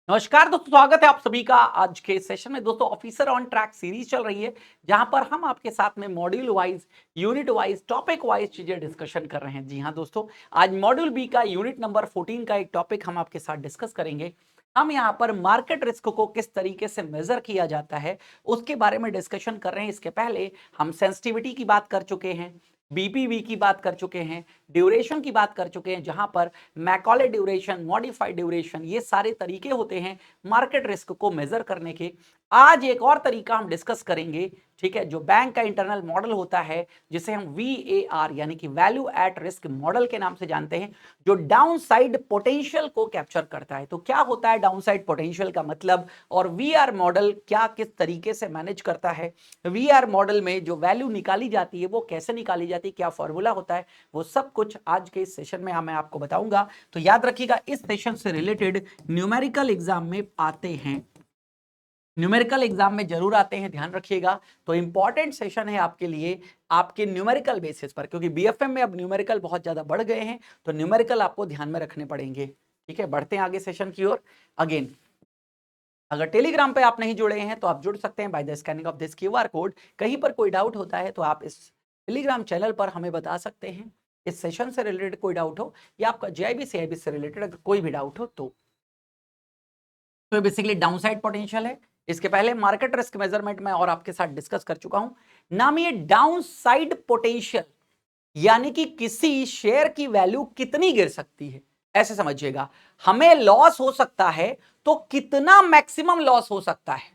नमस्कार दोस्तों, स्वागत है आप सभी का आज के सेशन में। दोस्तों, ऑफिसर ऑन ट्रैक सीरीज चल रही है जहां पर हम आपके साथ में module wise, unit wise, topic wise चीजें डिस्कशन कर रहे हैं। जी हां दोस्तों, आज मॉड्यूल बी का यूनिट नंबर 14 का एक टॉपिक हम आपके साथ डिस्कस करेंगे। हम यहां पर मार्केट रिस्क को किस तरीके से मेजर किया जाता है उसके बारे में डिस्कशन कर रहे हैं। इसके पहले हम सेंसिटिविटी की बात कर चुके हैं, बीपीवी की बात कर चुके हैं, ड्यूरेशन की बात कर चुके हैं, जहां पर मैकॉले ड्यूरेशन, मॉडिफाइड ड्यूरेशन, ये सारे तरीके होते हैं मार्केट रिस्क को मेजर करने के। आज एक और तरीका हम डिस्कस करेंगे, ठीक है, जो बैंक का इंटरनल मॉडल होता है जिसे हम VAR यानी कि वैल्यू एट रिस्क मॉडल के नाम से जानते हैं, जो डाउन साइड पोटेंशियल को कैप्चर करता है। तो क्या होता है डाउन साइड पोटेंशियल का मतलब, और VR मॉडल क्या किस तरीके से मैनेज करता है, VR मॉडल में जो वैल्यू निकाली जाती है वो कैसे निकाली जाती है, क्या फॉर्मूला होता है, वो सब कुछ आज के इस सेशन में मैं आपको बताऊंगा। तो याद रखिएगा, इस सेशन से रिलेटेड न्यूमेरिकल एग्जाम में आते हैं, न्यूमेरिकल एग्जाम में जरूर आते हैं, ध्यान रखिएगा। तो इंपॉर्टेंट सेशन है आपके लिए, आपके न्यूमेरिकल बेसिस पर, क्योंकि BFM में अब न्यूमेरिकल बहुत ज्यादा बढ़ गए हैं, तो न्यूमेरिकल आपको ध्यान में रखने पड़ेंगे। ठीक है, बढ़ते हैं आगे सेशन की ओर। अगेन, अगर टेलीग्राम पे आप नहीं जुड़े हैं तो आप जुड़ सकते हैं by the scanning of this QR code. कहीं पर कोई डाउट होता है तो आप इस टेलीग्राम चैनल पर हमें बता सकते हैं। इस सेशन से रिलेटेड कोई डाउट हो या आपका JIB CIB से रिलेटेड अगर कोई भी डाउट हो तो बेसिकली डाउनसाइड पोटेंशियल है। इसके पहले मार्केट रिस्क मेजरमेंट में और आपके साथ डिस्कस कर चुका हूं। नाम ये डाउनसाइड पोटेंशियल, यानी कि किसी शेयर की वैल्यू कितनी गिर सकती है, ऐसे समझिएगा। हमें लॉस हो सकता है तो कितना मैक्सिमम लॉस हो सकता है,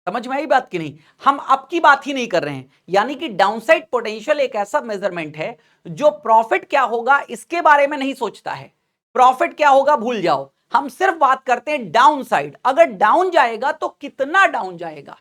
समझ में आई बात की नहीं। हम अब की बात ही नहीं कर रहे हैं, यानी कि डाउनसाइड पोटेंशियल एक ऐसा मेजरमेंट है जो प्रॉफिट क्या होगा इसके बारे में नहीं सोचता है। प्रॉफिट क्या होगा भूल जाओ, हम सिर्फ बात करते हैं डाउन साइड। अगर डाउन जाएगा तो कितना डाउन जाएगा,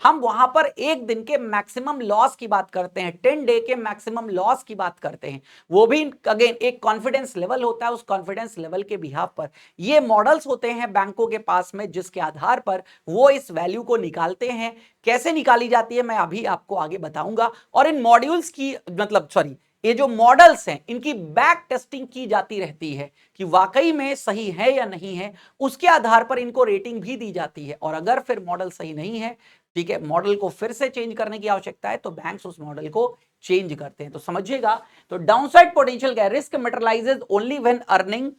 हम वहां पर एक दिन के मैक्सिमम लॉस की बात करते हैं, 10 डे के मैक्सिमम लॉस की बात करते हैं। वो भी अगेन एक कॉन्फिडेंस लेवल होता है, उस कॉन्फिडेंस लेवल के बिहाफ पर ये मॉडल्स होते हैं बैंकों के पास में, जिसके आधार पर वो इस वैल्यू को निकालते हैं। कैसे निकाली जाती है मैं अभी आपको आगे बताऊंगा। और इन मॉड्यूल्स की मतलब सॉरी, ये जो मॉडल्स हैं इनकी बैक टेस्टिंग की जाती रहती है कि वाकई में सही है या नहीं है, उसके आधार पर इनको रेटिंग भी दी जाती है। और अगर फिर मॉडल सही नहीं है, ठीक है, मॉडल को फिर से चेंज करने की आवश्यकता है, तो बैंक्स उस मॉडल को चेंज करते हैं। तो समझिएगा, तो डाउनसाइड पोटेंशियल क्या है, risk materialises only when earning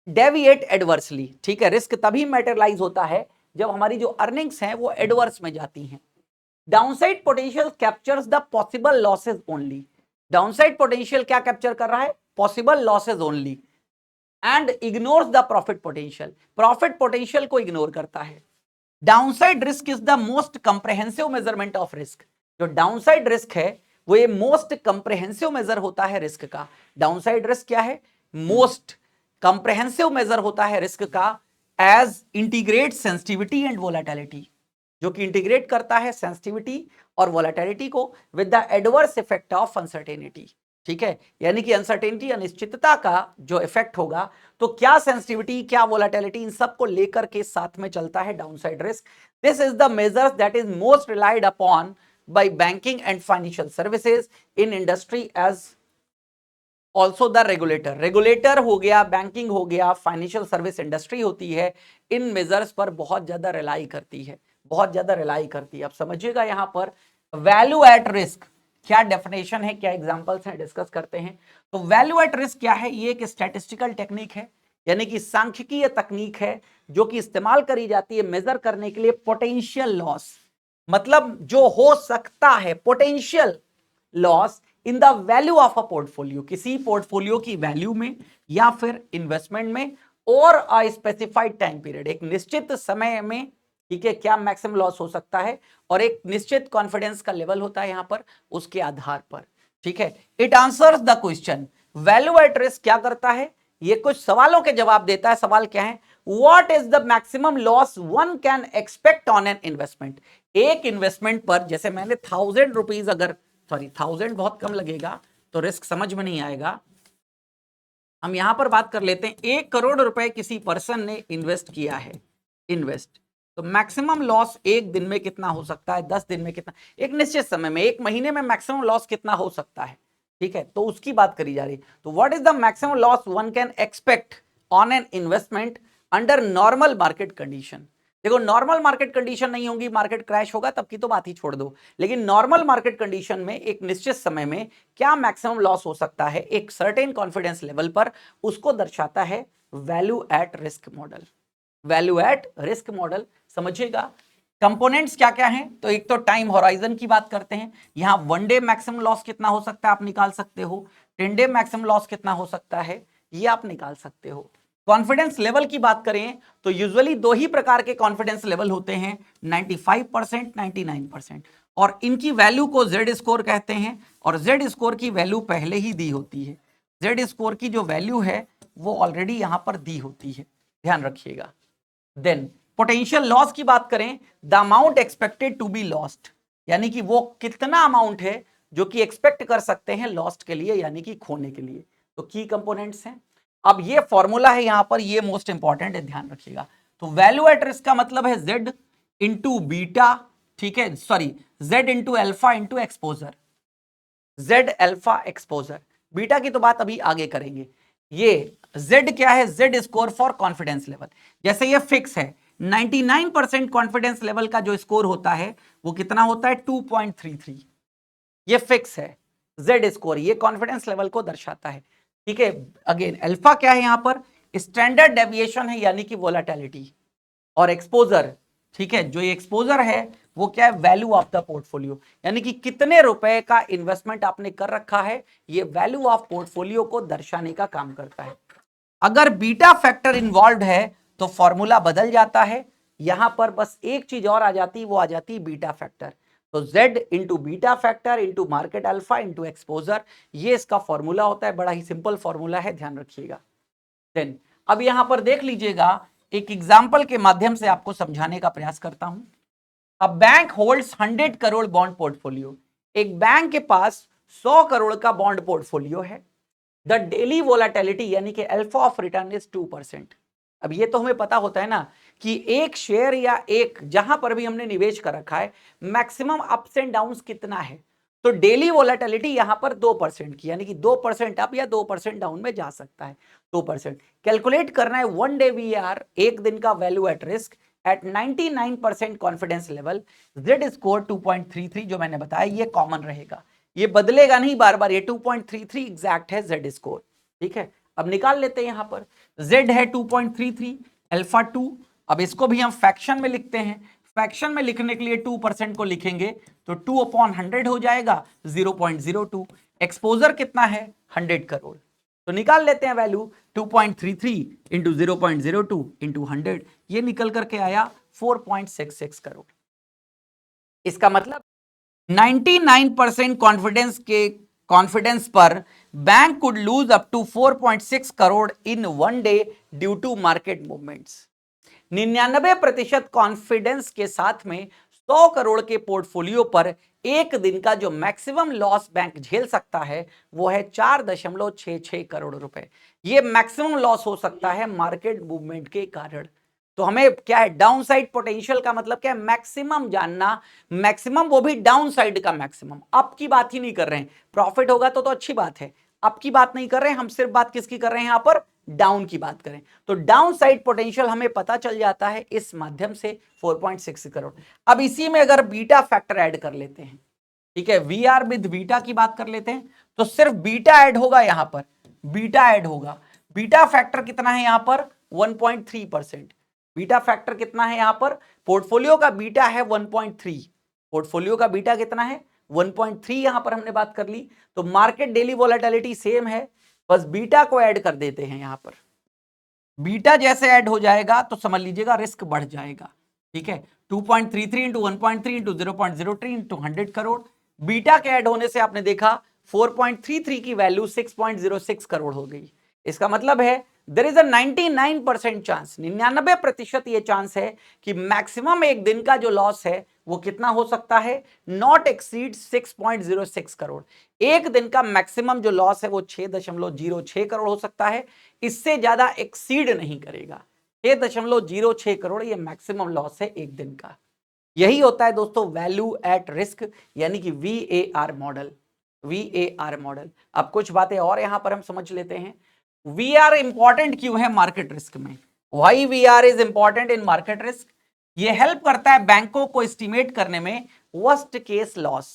deviate adversely. ठीक है, रिस्क तभी मैटेरियलाइज होता है जब हमारी जो अर्निंग्स हैं वो एडवर्स में जाती हैं। Downside potential captures the possible losses only. Downside potential क्या कैप्चर कर रहा है, possible losses only, and ignores the profit potential, profit potential को इग्नोर करता है। Downside risk is the most comprehensive measurement of risk. जो डाउनसाइड रिस्क है वो ये मोस्ट कंप्रेहेंसिव मेजर होता है रिस्क का। डाउनसाइड रिस्क क्या है, मोस्ट कंप्रेहेंसिव मेजर होता है रिस्क का, as integrate sensitivity and volatility, जो कि इंटीग्रेट करता है सेंसिटिविटी और वोलेटिलिटी को with the adverse effect of uncertainty. ठीक है, यानी कि अनसर्टेनिटी, अनिश्चितता का जो इफेक्ट होगा, तो क्या सेंसिटिविटी क्या वोलेटिलिटी, इन सब को लेकर के साथ में चलता है downside risk. This is the measures that is most relied upon by banking and financial services in industry as also the regulator. Regulator हो गया, बैंकिंग हो गया, फाइनेंशियल सर्विस इंडस्ट्री होती है, इन मेजर्स पर बहुत ज्यादा रिलाई करती है, बहुत ज्यादा रिलाई करती है। अब समझिएगा यहां पर वैल्यू एट रिस्क क्या डेफिनेशन है, क्या एग्जांपल्स हैं, डिस्कस करते हैं। तो वैल्यू एट रिस्क क्या है, ये एक स्टैटिस्टिकल टेक्निक है, यानी कि सांख्यिकीय तकनीक है जो कि इस्तेमाल करी जाती है मेजर करने के लिए पोटेंशियल लॉस, मतलब जो हो सकता है, potential loss in the value of a portfolio, किसी पोर्टफोलियो की वैल्यू में या फिर इन्वेस्टमेंट में, और अ स्पेसिफाइड टाइम पीरियड, एक निश्चित समय में। ठीक है, क्या मैक्सिमम लॉस हो सकता है, और एक निश्चित कॉन्फिडेंस का लेवल होता है यहां पर, उसके आधार पर। ठीक है, it answers the question, value at risk क्या करता है, ये कुछ सवालों के जवाब देता है। सवाल क्या है, what is the maximum loss one can expect on an investment. एक इन्वेस्टमेंट पर, जैसे मैंने 1000 रुपीज, अगर सॉरी 1000 बहुत कम लगेगा तो रिस्क समझ में नहीं आएगा, हम यहां पर बात कर लेते हैं 1 करोड़ रुपए किसी पर्सन ने इन्वेस्ट किया है, इन्वेस्ट, तो मैक्सिमम लॉस एक दिन में कितना हो सकता है, 10 दिन में कितना, एक निश्चित समय में, एक महीने में मैक्सिमम लॉस कितना हो सकता है। ठीक है, तो उसकी बात करी जा रही। तो what is the maximum loss one can expect on an investment under normal market condition. देखो नॉर्मल मार्केट कंडीशन नहीं होगी, मार्केट क्रैश होगा तब की तो बात ही छोड़ दो, लेकिन नॉर्मल मार्केट कंडीशन में एक निश्चित समय में क्या मैक्सिमम लॉस हो सकता है एक सर्टेन कॉन्फिडेंस लेवल पर, उसको दर्शाता है value at risk model. Value at risk model समझिएगा। कंपोनेंट्स क्या क्या हैं, तो एक तो टाइम होराइजन की बात करते हैं, यहां 1 डे मैक्सिमम लॉस कितना हो सकता है आप निकाल सकते हो, 10 डे मैक्सिमम लॉस कितना हो सकता है ये आप निकाल सकते हो। कॉन्फिडेंस लेवल की बात करें तो यूजुअली दो ही प्रकार के कॉन्फिडेंस लेवल होते हैं, 95%, 99%, और इनकी वैल्यू को जेड स्कोर कहते हैं, और जेड स्कोर की वैल्यू पहले ही दी होती है। जेड स्कोर की जो वैल्यू है वो ऑलरेडी यहां पर दी होती है, ध्यान रखिएगा। देन पोटेंशियल लॉस की बात करें, the amount expected to be lost, यानी कि वो कितना अमाउंट है जो कि एक्सपेक्ट कर सकते हैं लॉस्ट के लिए, यानी कि खोने के लिए। तो की कंपोनेंट्स हैं। अब ये फॉर्मूला है यहां पर, ये मोस्ट इंपॉर्टेंट है, ध्यान रखिएगा। तो वैल्यू एट रिस्क का मतलब है जेड इंटू बीटा, ठीक है, sorry, Z into alpha into exposure, Z alpha exposure. Beta की तो बात अभी आगे करेंगे। ये जेड क्या है, Z score for confidence level. जैसे ये फिक्स है, 99% कॉन्फिडेंस लेवल का जो स्कोर होता है वो कितना होता है, 2.33, ये फिक्स है जेड स्कोर, ये कॉन्फिडेंस लेवल को दर्शाता है, ठीक है। अगेन अल्फा क्या है यहां पर, स्टैंडर्ड डेविएशन है यानी कि वोलेटिलिटी, और एक्सपोजर, ठीक है, जो ये एक्सपोजर है वो क्या है, वैल्यू ऑफ द पोर्टफोलियो, यानी कि कितने रुपए का इन्वेस्टमेंट आपने कर रखा है, ये वैल्यू ऑफ पोर्टफोलियो को दर्शाने का काम करता है। अगर बीटा फैक्टर इन्वॉल्व है तो फॉर्मूला बदल जाता है, यहां पर बस एक चीज और आ जाती, वो आ जाती बीटा फैक्टर। तो Z into beta factor into market alpha into exposure, ये इसका फॉर्मूला होता है, बड़ा ही सिंपल फॉर्मूला है, ध्यान रखिएगा। देन अब यहां पर देख लीजिएगा, एक एग्जाम्पल के माध्यम से आपको समझाने का प्रयास करता हूं। अब bank holds 100 crore bond portfolio, एक बैंक के पास 100 करोड़ का बॉन्ड पोर्टफोलियो है। द डेली वोलाटिलिटी यानी कि अल्फा ऑफ रिटर्न इज 2%। अब ये तो हमें पता होता है ना कि एक शेयर या एक जहां पर भी हमने निवेश कर रखा है मैक्सिमम अप्स एंड डाउन्स कितना है, तो डेली वोलाटिलिटी यहां पर 2% की, यानी कि 2% अप या 2% डाउन में जा सकता है। 2% कैलकुलेट करना है 1 डे वीआर, एक दिन का value at risk at 99% confidence level, Z score 2.33 जो मैंने बताया ये कॉमन रहेगा, ये बदलेगा नहीं बार बार, ये 2.33 एग्जैक्ट है जेड स्कोर, ठीक है। अब निकाल लेते हैं, यहां पर जेड है 2.33, अल्फा 2, अब इसको भी हम फ्रैक्शन में लिखते हैं, फ्रैक्शन में लिखने के लिए 2% को लिखेंगे तो 2/100 हो जाएगा 0.02, एक्सपोजर कितना है 100 करोड़, तो निकाल लेते हैं वैल्यू 2.33 इंटू 0.02 इंटू 100, ये निकल करके आया 4.66 करोड़। इसका मतलब 99% कॉन्फिडेंस पर bank could lose up to 4.6 crore in 1 day due to market movements. 99% confidence के साथ में 100 करोड़ के पोर्टफोलियो पर एक दिन का जो मैक्सिमम लॉस बैंक झेल सकता है वो है 4.66 करोड़ रुपए। ये मैक्सिमम लॉस हो सकता है मार्केट मूवमेंट के कारण। तो हमें क्या है, डाउन साइड पोटेंशियल का मतलब क्या है, मैक्सिमम जानना, मैक्सिमम वो भी डाउन साइड का मैक्सिमम, अप की बात ही नहीं कर रहे हैं, प्रॉफिट होगा तो अच्छी बात है, अप की बात नहीं कर रहे हैं हम, सिर्फ बात किसकी कर रहे हैं यहां पर, डाउन की बात करें तो डाउन साइड पोटेंशियल हमें पता चल जाता है इस माध्यम से 4.6 करोड़। अब इसी में अगर बीटा फैक्टर ऐड कर लेते हैं, ठीक है, वी आर विद बीटा की बात कर लेते हैं, तो सिर्फ बीटा ऐड होगा यहां पर, बीटा ऐड होगा, बीटा फैक्टर कितना है यहां पर 1.3%, बीटा फैक्टर कितना है यहां पर, पोर्टफोलियो का बीटा है 1.3, पोर्टफोलियो का बीटा कितना है 1.3, यहां पर हमने बात कर ली, तो मार्केट डेली वोलेटिलिटी सेम है, बस बीटा को ऐड कर देते हैं यहां पर, बीटा जैसे ऐड हो जाएगा तो समझ लीजिएगा रिस्क बढ़ जाएगा, ठीक है। 2.33 into 1.3 into 0.03 into 100 crore, beta के ऐड होने से आपने देखा 4.33 की वैल्यू 6.06 करोड़ हो गई। इसका मतलब है देयर इज अ 99% चांस, 99% ये चांस है कि मैक्सिमम एक दिन का जो लॉस है वो कितना हो सकता है, नॉट एक्सीड 6.06 करोड़। एक दिन का मैक्सिमम जो लॉस है वो 6.06 करोड़ हो सकता है, इससे ज्यादा एक्सीड नहीं करेगा। 6.06 करोड़ ये मैक्सिमम लॉस है एक दिन का। यही होता है दोस्तों वैल्यू एट रिस्क, यानी कि VAR मॉडल, VAR मॉडल। अब कुछ बातें और यहां पर हम समझ लेते हैं, VR इंपॉर्टेंट क्यों है मार्केट रिस्क में। Why V R is important in market risk, ये हेल्प करता है बैंकों को एस्टिमेट करने में वर्स्ट केस लॉस।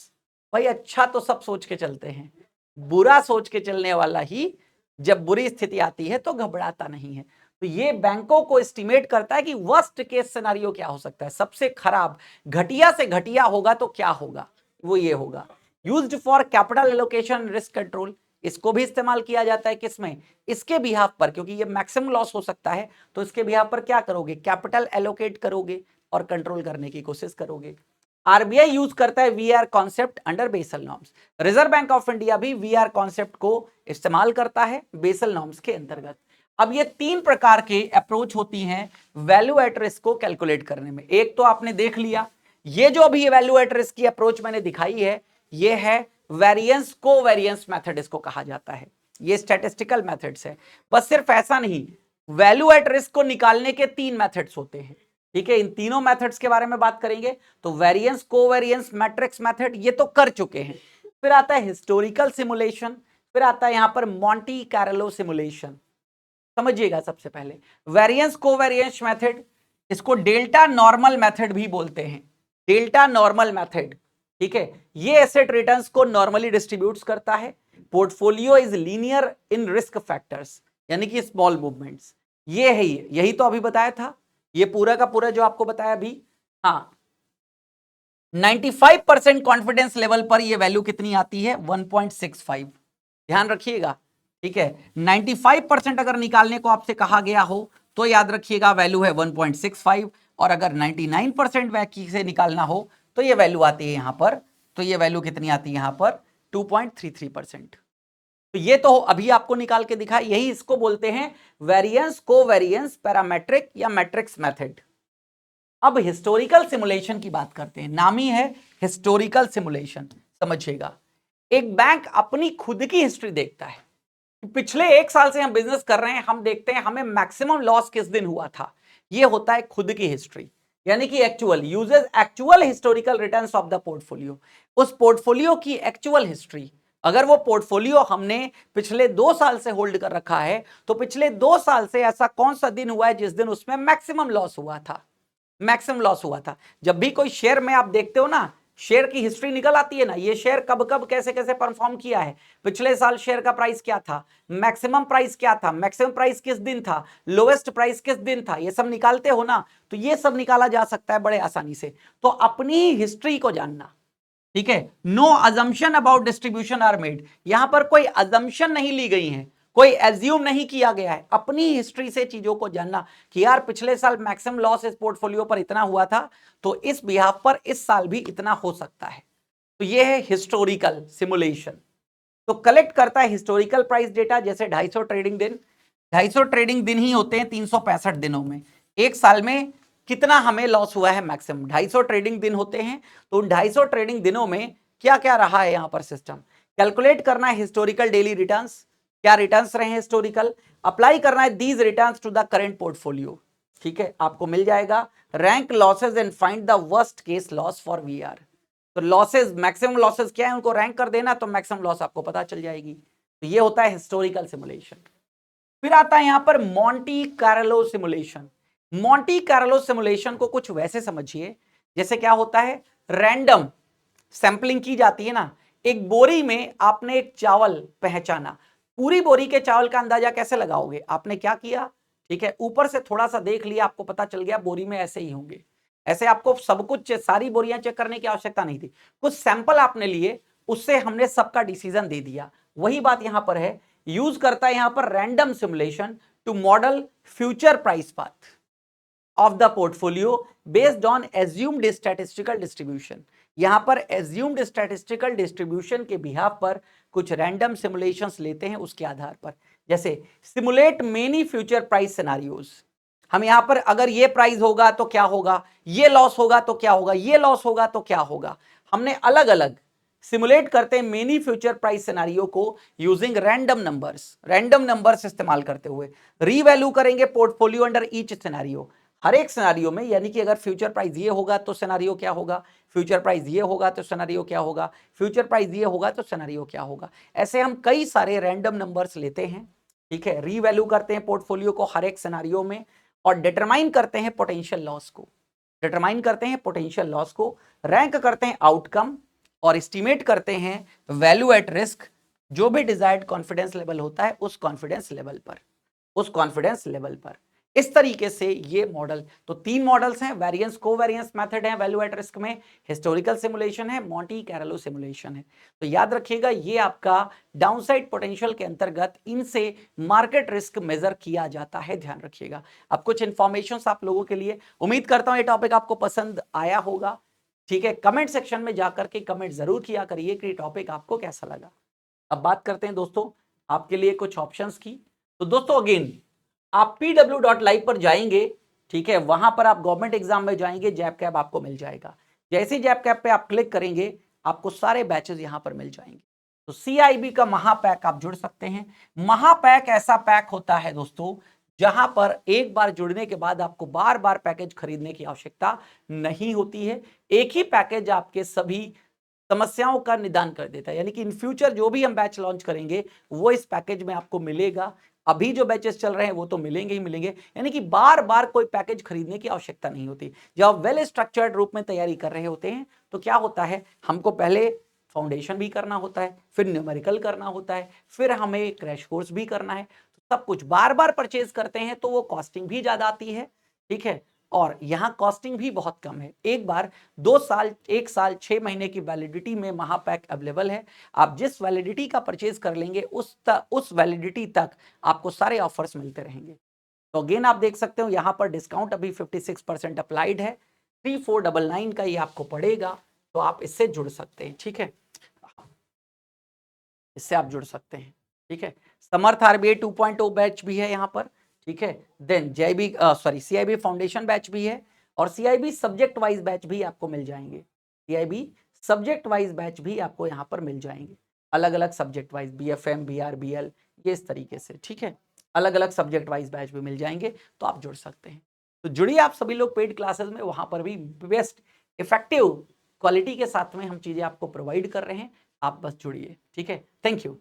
भाई अच्छा तो सब सोच के चलते हैं, बुरा सोच के चलने वाला ही जब बुरी स्थिति आती है तो घबराता नहीं है। तो ये बैंकों को एस्टिमेट करता है कि वर्स्ट केस सिनेरियो क्या हो सकता है, सबसे खराब घटिया से घटिया होगा तो क्या होगा, वो ये होगा। Used for capital allocation risk control, इसको भी इस्तेमाल किया जाता है किसमें, इसके बिहाफ पर, क्योंकि ये मैक्सिमम लॉस हो सकता है तो इसके बिहाफ पर क्या करोगे, कैपिटल एलोकेट करोगे और कंट्रोल करने की कोशिश करोगे। आरबीआई यूज करता है VR concept under Basel norms, reserve bank of India भी वीआर कॉन्सेप्ट को इस्तेमाल करता है बेसल नॉर्म्स के अंतर्गत। अब ये तीन प्रकार के अप्रोच होती हैं वैल्यू एट रिस्क को कैलकुलेट करने में। एक तो आपने देख लिया, ये जो अभी वैल्यू एट रिस्क की अप्रोच मैंने दिखाई है, ये है वेरिएंस कोवेरिएंस मेथड, इसको कहा जाता है। ये स्टैटिस्टिकल मेथड्स है। बस सिर्फ ऐसा नहीं, वैल्यू एट रिस्क को निकालने के तीन मेथड्स होते हैं, ठीक है। इन तीनों मेथड्स के बारे में बात करेंगे। तो वेरिएंस कोवेरिएंस मैट्रिक्स मेथड ये तो कर चुके हैं, फिर आता है हिस्टोरिकल सिमुलेशन, फिर आता है यहां पर मॉन्टी कैरलो सिमुलेशन। समझिएगा, सबसे पहले वेरिएंस कोवेरिएंस मेथड, इसको डेल्टा नॉर्मल मेथड भी बोलते हैं, डेल्टा नॉर्मल मेथड, ठीक है। ये एसेट रिटर्न्स को नॉर्मली डिस्ट्रीब्यूट्स करता है। Portfolio is linear in risk factors, यानी कि स्मॉल मूवमेंट्स। ये है, यही तो अभी बताया था, ये पूरा का पूरा जो आपको बताया अभी। हाँ, 95% कॉन्फिडेंस लेवल पर ये वैल्यू कितनी आती है, 1.65। ध्यान रखिएगा, ठीक है। 95% अगर निकालने को आपसे कहा गया हो तो याद रखिएगा वैल्यू है 1.65, और अगर 99% वैक्यू से निकालना हो तो ये वैल्यू आती है यहां पर, तो ये वैल्यू कितनी आती है यहां पर, 2.33%। तो ये तो अभी आपको निकाल के दिखा, यही इसको बोलते हैं वेरिएंस कोवेरिएंस पैरामेट्रिक या मैट्रिक्स मेथड। अब हिस्टोरिकल सिमुलेशन की बात करते हैं, नाम ही है हिस्टोरिकल सिमुलेशन। समझिएगा, एक बैंक अपनी खुद की हिस्ट्री देखता है, पिछले एक साल से हम बिजनेस कर रहे हैं, हम देखते हैं हमें मैक्सिमम लॉस किस दिन हुआ था, ये होता है खुद की हिस्ट्री, यानी कि actual uses actual historical returns of the portfolio, उस पोर्टफोलियो की एक्चुअल हिस्ट्री। अगर वो पोर्टफोलियो हमने पिछले 2 साल से होल्ड कर रखा है तो पिछले 2 साल से ऐसा कौन सा दिन हुआ है जिस दिन उसमें मैक्सिमम लॉस हुआ था, मैक्सिमम लॉस हुआ था। जब भी कोई शेयर में आप देखते हो ना, शेयर की हिस्ट्री निकल आती है ना, ये शेयर कब कब कैसे कैसे परफॉर्म किया है, पिछले साल शेयर का प्राइस क्या था, मैक्सिमम प्राइस क्या था, मैक्सिमम प्राइस किस दिन था, लोएस्ट प्राइस किस दिन था, ये सब निकालते हो ना, तो ये सब निकाला जा सकता है बड़े आसानी से। तो अपनी हिस्ट्री को जानना, ठीक है। No assumption about distribution are made, यहां पर कोई अजम्पशन नहीं ली गई है, कोई एज्यूम नहीं किया गया है, अपनी हिस्ट्री से चीजों को जानना कि यार पिछले साल मैक्सिमम लॉस इस पोर्टफोलियो पर इतना हुआ था, तो इस बिहाफ पर इस साल भी इतना हो सकता है। तो ये है हिस्टोरिकल सिमुलेशन। तो कलेक्ट करता है हिस्टोरिकल प्राइस डेटा, जैसे 250 ट्रेडिंग दिन, 250 ट्रेडिंग दिन ही होते हैं 365 दिनों में, एक साल में कितना हमें लॉस हुआ है मैक्सिमम, 250 ट्रेडिंग दिन होते हैं, तो उन 250 ट्रेडिंग दिनों में क्या क्या रहा है यहां पर सिस्टम, कैलकुलेट करना है हिस्टोरिकल डेली रिटर्न्स, क्या रिटर्न्स रहे हिस्टोरिकल, अप्लाई करना है these returns to the current portfolio, ठीक है। आपको मिल जाएगा rank losses and find the worst case loss for VR. तो लॉसेज, मैक्सिमम लॉसेज क्या है उनको रैंक कर देना, तो मैक्सिमम लॉस आपको पता चल जाएगी। तो ये होता है हिस्टोरिकल सिमुलेशन। फिर आता है यहां पर Monty Carlo simulation. Monty Carlo simulation को कुछ वैसे समझिए जैसे क्या होता है, रैंडम सैंपलिंग की जाती है ना, एक बोरी में आपने एक चावल पहचाना, पूरी बोरी के चावल का अंदाजा कैसे लगाओगे, आपने क्या किया, ठीक है, ऊपर से थोड़ा सा देख लिया, आपको पता चल गया बोरी में ऐसे ही होंगे, ऐसे आपको सब कुछ सारी बोरियां चेक करने की आवश्यकता नहीं थी, कुछ सैंपल आपने लिए, उससे हमने सबका डिसीजन दे दिया। वही बात यहां पर है, यूज करता है यहां पर random simulation to model future price path of the portfolio based on assumed statistical distribution. यहां पर एज्यूम्ड स्टैटिस्टिकल डिस्ट्रीब्यूशन के बिहाफ पर कुछ रैंडम सिमुलेशंस लेते हैं, उसके आधार पर, जैसे simulate many future price scenarios, हम यहां पर अगर ये प्राइस होगा तो क्या होगा, ये लॉस होगा तो क्या होगा, ये लॉस होगा तो क्या होगा, हमने अलग अलग सिमुलेट करते हैं मेनी फ्यूचर प्राइस सिनारियो को यूजिंग रैंडम नंबर्स इस्तेमाल करते हुए, रीवैल्यू करेंगे पोर्टफोलियो अंडर ईच सिनारियो, हर एक सिनारियो में, यानी कि अगर फ्यूचर प्राइस ये होगा तो सिनारियो क्या होगा, फ्यूचर प्राइस ये होगा तो सिनारियो क्या होगा, फ्यूचर प्राइस ये होगा तो सिनारियो क्या होगा। ऐसे हम कई सारे रैंडम नंबर्स लेते हैं, ठीक है, रीवैल्यू करते हैं पोर्टफोलियो को हर एक सिनारियो में, और डिटरमाइन करते हैं पोटेंशियल लॉस को, डिटरमाइन करते हैं पोटेंशियल लॉस को, रैंक करते हैं आउटकम और एस्टिमेट करते हैं वैल्यू एट रिस्क, जो भी डिजायर्ड कॉन्फिडेंस लेवल होता है उस कॉन्फिडेंस लेवल पर, उस कॉन्फिडेंस लेवल पर। इस तरीके से ये मॉडल, तो 3 मॉडल्स हैं, वेरिएंस कोवेरिएंस मेथड है वैल्यू एट रिस्क में, हिस्टोरिकल सिमुलेशन है, मोंटी कैरेलो सिमुलेशन है। तो याद रखिएगा ये आपका डाउनसाइड पोटेंशियल के अंतर्गत इनसे मार्केट रिस्क मेजर किया जाता है, ध्यान रखिएगा। अब कुछ इंफॉर्मेशन आप लोगों के लिए, उम्मीद करता हूं ये टॉपिक आपको पसंद आया होगा, ठीक है। कमेंट सेक्शन में जाकर के कमेंट जरूर किया करिए कि टॉपिक आपको कैसा लगा। अब बात करते हैं दोस्तों आपके लिए कुछ ऑप्शंस की। तो दोस्तों अगेन आप pw.live पर जाएंगे, ठीक है, वहां पर आप गवर्नमेंट एग्जाम में जाएंगे, जैब कैब आपको मिल जाएगा। जैसे जैब कैब पे आप क्लिक करेंगे आपको सारे बैचेस यहां पर मिल जाएंगे। तो CIB का महापैक आप जुड़ सकते हैं। महापैक ऐसा पैक होता है दोस्तों जहां पर एक बार जुड़ने के बाद आपको बार बार पैकेज खरीदने की आवश्यकता नहीं होती है। एक ही पैकेज आपके सभी समस्याओं का निदान कर देता है, यानी कि इन फ्यूचर जो भी हम बैच लॉन्च करेंगे वो इस पैकेज में आपको मिलेगा। अभी जो बैचेस चल रहे हैं वो तो मिलेंगे ही मिलेंगे, यानी कि बार बार कोई पैकेज खरीदने की आवश्यकता नहीं होती। जब आप वेल स्ट्रक्चर्ड रूप में तैयारी कर रहे होते हैं तो क्या होता है, हमको पहले फाउंडेशन भी करना होता है, फिर न्यूमेरिकल करना होता है, फिर हमें क्रैश कोर्स भी करना है। तो सब कुछ बार बार परचेज करते हैं तो वो कॉस्टिंग भी ज्यादा आती है, ठीक है। और यहाँ कॉस्टिंग भी बहुत कम है। एक बार 2 साल 1 साल 6 महीने की वैलिडिटी में महापैक अवेलेबल है। आप जिस वैलिडिटी का परचेज कर लेंगे उस वैलिडिटी तक आपको सारे ऑफर्स मिलते रहेंगे। तो अगेन आप देख सकते हो यहाँ पर डिस्काउंट अभी 56% अप्लाइड है, 3499 का ये आपको पड़ेगा। तो आप इससे जुड़ सकते हैं, ठीक है, इससे आप जुड़ सकते हैं, ठीक है। समर्थ RBI 2.0 बैच भी है यहाँ पर, ठीक है। देन CIB फाउंडेशन बैच भी है और CIB सब्जेक्ट वाइज बैच भी आपको मिल जाएंगे। CIB सब्जेक्ट वाइज बैच भी आपको यहाँ पर मिल जाएंगे, अलग अलग subject wise, BFM BR BL ये इस तरीके से, ठीक है, अलग अलग सब्जेक्ट वाइज बैच भी मिल जाएंगे। तो आप जुड़ सकते हैं। तो जुड़िए आप सभी लोग पेड क्लासेस में, वहां पर भी बेस्ट इफेक्टिव क्वालिटी के साथ में हम चीजें आपको प्रोवाइड कर रहे हैं। आप बस जुड़िए, ठीक है। Thank you.